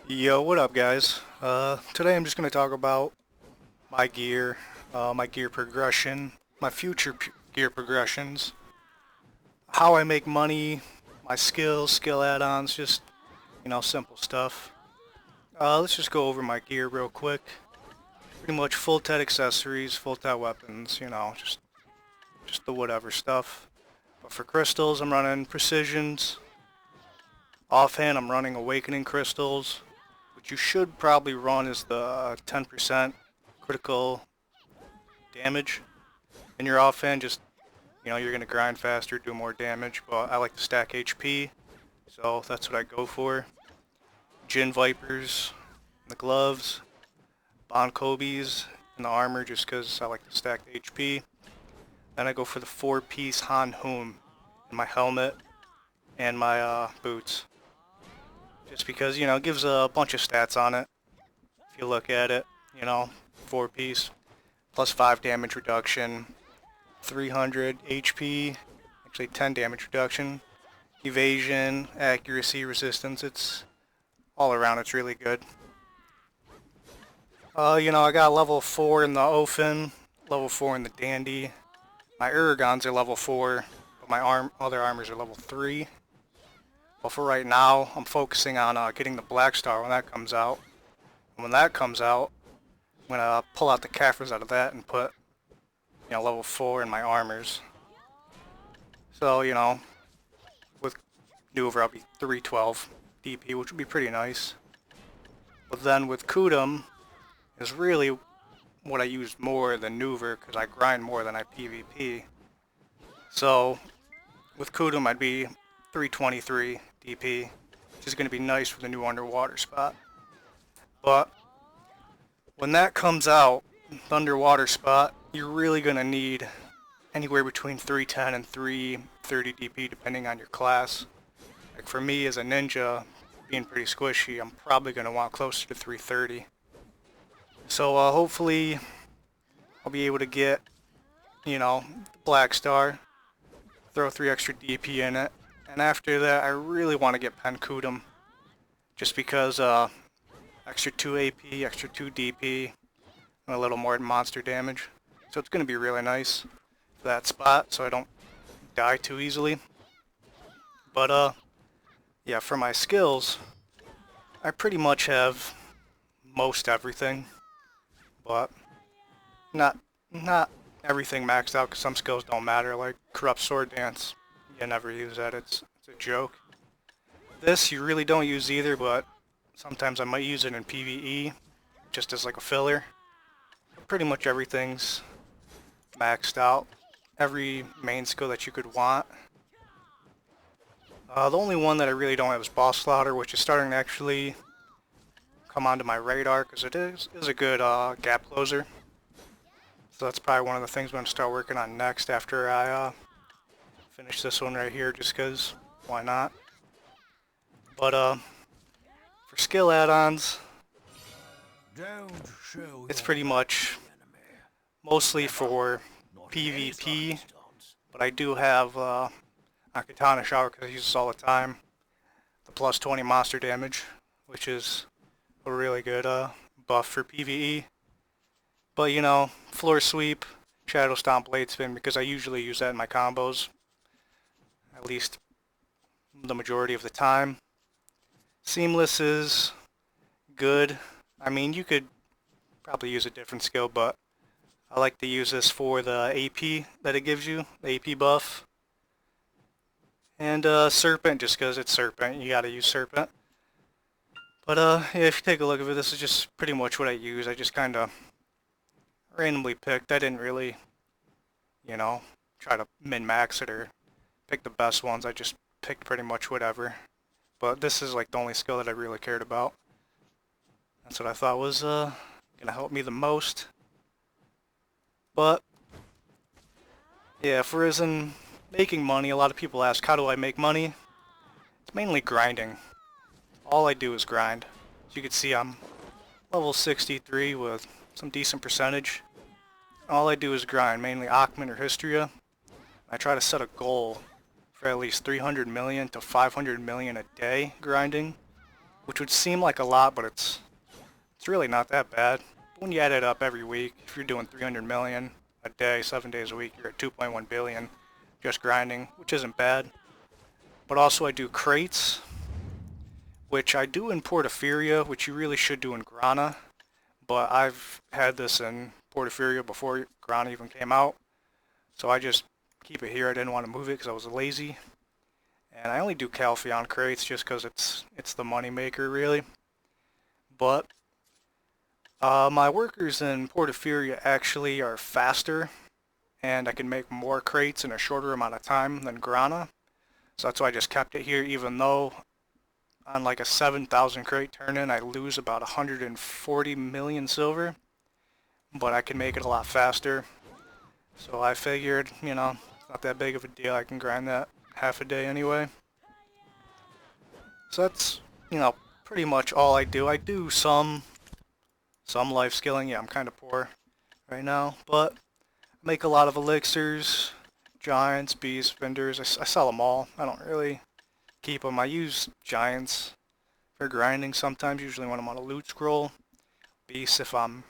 Yo, what up, guys? Today I'm just going to talk about my gear progression, my gear progressions, how I make money, my skills, skill add-ons, just, simple stuff. Let's just go over my gear real quick. Pretty much full TED accessories, full TED weapons, just the whatever stuff. But for crystals, I'm running precisions. Offhand, I'm running awakening crystals. What you should probably run is the 10% critical damage in your offhand. Just, you're going to grind faster, do more damage, but I like to stack HP, so that's what I go for. Jin Vipers, the gloves, Bon Kobe's, and the armor just because I like to stack the HP. Then I go for the 4-piece Han Hoon in my helmet and my boots. Just because, it gives a bunch of stats on it. If you look at it, 4-piece, plus 5 damage reduction, 300 HP, actually 10 damage reduction, evasion, accuracy, resistance. It's all around, it's really good. I got level 4 in the Ofen, level 4 in the Dandy. My Uragons are level 4, but my other armors are level 3. But for right now, I'm focusing on getting the Black Star when that comes out. And when that comes out, I'm going to pull out the Kafirs out of that and put, level 4 in my armors. So, with Nuver I'll be 312 DP, which would be pretty nice. But then with Kudum is really what I use more than Nuver, because I grind more than I PvP. So, with Kudum I'd be 323 DP, which is going to be nice for the new underwater spot. But when that comes out, the underwater spot, you're really going to need anywhere between 310 and 330 DP depending on your class. Like for me as a ninja, being pretty squishy, I'm probably going to want closer to 330. So hopefully I'll be able to get, the Black Star, throw 3 extra DP in it, and after that I really want to get Penkudum, just because extra 2 AP, extra 2 DP, and a little more monster damage. So it's going to be really nice for that spot so I don't die too easily. But yeah, for my skills, I pretty much have most everything, but not everything maxed out because some skills don't matter, like Corrupt Sword Dance. You never use that, it's a joke. This you really don't use either, but sometimes I might use it in PvE, just as like a filler. But pretty much everything's maxed out. Every main skill that you could want. The only one that I really don't have is Boss Slaughter, which is starting to actually come onto my radar, because it is a good gap closer. So that's probably one of the things I'm going to start working on next after I finish this one right here, just because, why not? But for skill add-ons, it's pretty much mostly for PvP, but I do have a Katana Shower because I use this all the time. The plus 20 monster damage, which is a really good buff for PvE. But Floor Sweep, Shadow Stomp, Blade Spin, because I usually use that in my combos, at least the majority of the time. Seamless is good. I mean, you could probably use a different skill, but I like to use this for the AP that it gives you, the AP buff. And Serpent, just because it's Serpent, you gotta use Serpent. But yeah, if you take a look at it, this is just pretty much what I use. I just kind of randomly picked. I didn't really, try to min-max it or pick the best ones. I just picked pretty much whatever. But this is like the only skill that I really cared about. That's what I thought was gonna help me the most. But yeah, for as in making money, a lot of people ask, how do I make money? It's mainly grinding. All I do is grind. As you can see, I'm level 63 with some decent percentage. All I do is grind, mainly Akhman or Hystria. I try to set a goal for at least 300 million to 500 million a day grinding. which would seem like a lot, but it's really not that bad. When you add it up every week, if you're doing 300 million a day, 7 days a week, you're at 2.1 billion just grinding, which isn't bad. But also I do crates, which I do in Porphyria, which you really should do in Grana, but I've had this in Porphyria before Grana even came out, so I just keep it here. I didn't want to move it because I was lazy. And I only do Calpheon crates just because it's the money maker, really. But my workers in Porphyria actually are faster, and I can make more crates in a shorter amount of time than Grana. So that's why I just kept it here, even though on like a 7,000 crate turn-in I lose about 140 million silver. But I can make it a lot faster. So I figured, you know, it's not that big of a deal. I can grind that half a day anyway. So that's, you know, pretty much all I do. I do some life skilling. Yeah, I'm kind of poor right now, but I make a lot of elixirs, giants, beasts, vendors. I sell them all. I don't really keep them. I use giants for grinding sometimes, usually when I'm on a loot scroll. Beasts if I'm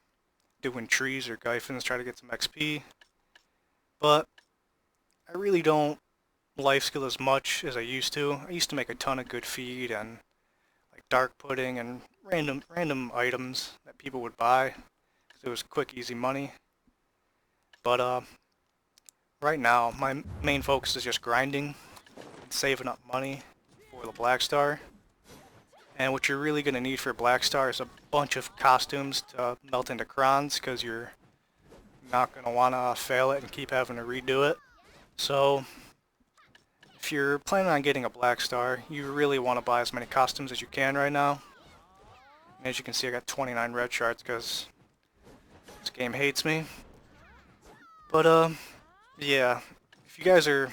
doing trees or Gyphins, try to get some XP. But I really don't life skill as much as I used to. I used to make a ton of good feed and like dark pudding and random items that people would buy because it was quick, easy money. But right now, my main focus is just grinding and saving up money for the Black Star. And what you're really going to need for Black Star is a bunch of costumes to melt into crons, because you're not going to want to fail it and keep having to redo it. So if you're planning on getting a Black Star, you really want to buy as many costumes as you can right now. And as you can see, I got 29 red shards because this game hates me. But yeah, if you guys are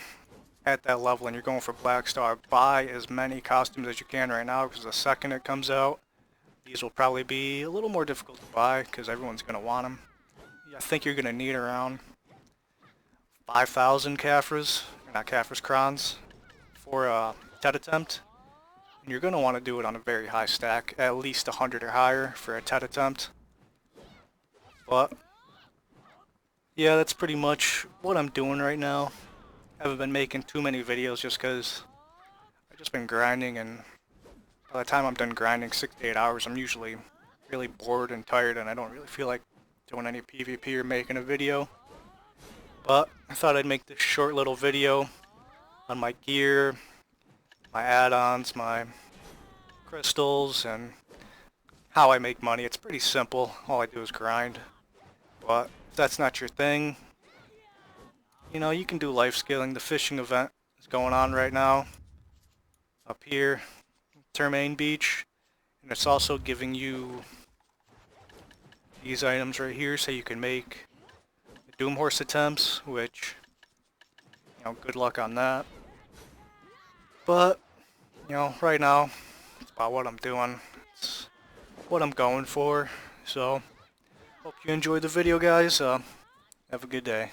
at that level and you're going for Black Star, buy as many costumes as you can right now, because the second it comes out, these will probably be a little more difficult to buy because everyone's going to want them. I think you're going to need around 5,000 Caphras, not Caphras, crons, for a TED attempt. And you're going to want to do it on a very high stack, at least 100 or higher for a TED attempt. But yeah, that's pretty much what I'm doing right now. I haven't been making too many videos just because I've just been grinding, and by the time I'm done grinding 6 to 8 hours, I'm usually really bored and tired, and I don't really feel like doing any PvP or making a video. But I thought I'd make this short little video on my gear, my add-ons, my crystals, and how I make money. It's pretty simple. All I do is grind. But if that's not your thing, you know, you can do life scaling. The fishing event is going on right now up here, Termaine Beach, and it's also giving you these items right here so you can make the Doom Horse attempts, which, you know, good luck on that. But, you know, right now, it's about what I'm doing. It's what I'm going for. So, hope you enjoyed the video, guys. Have a good day.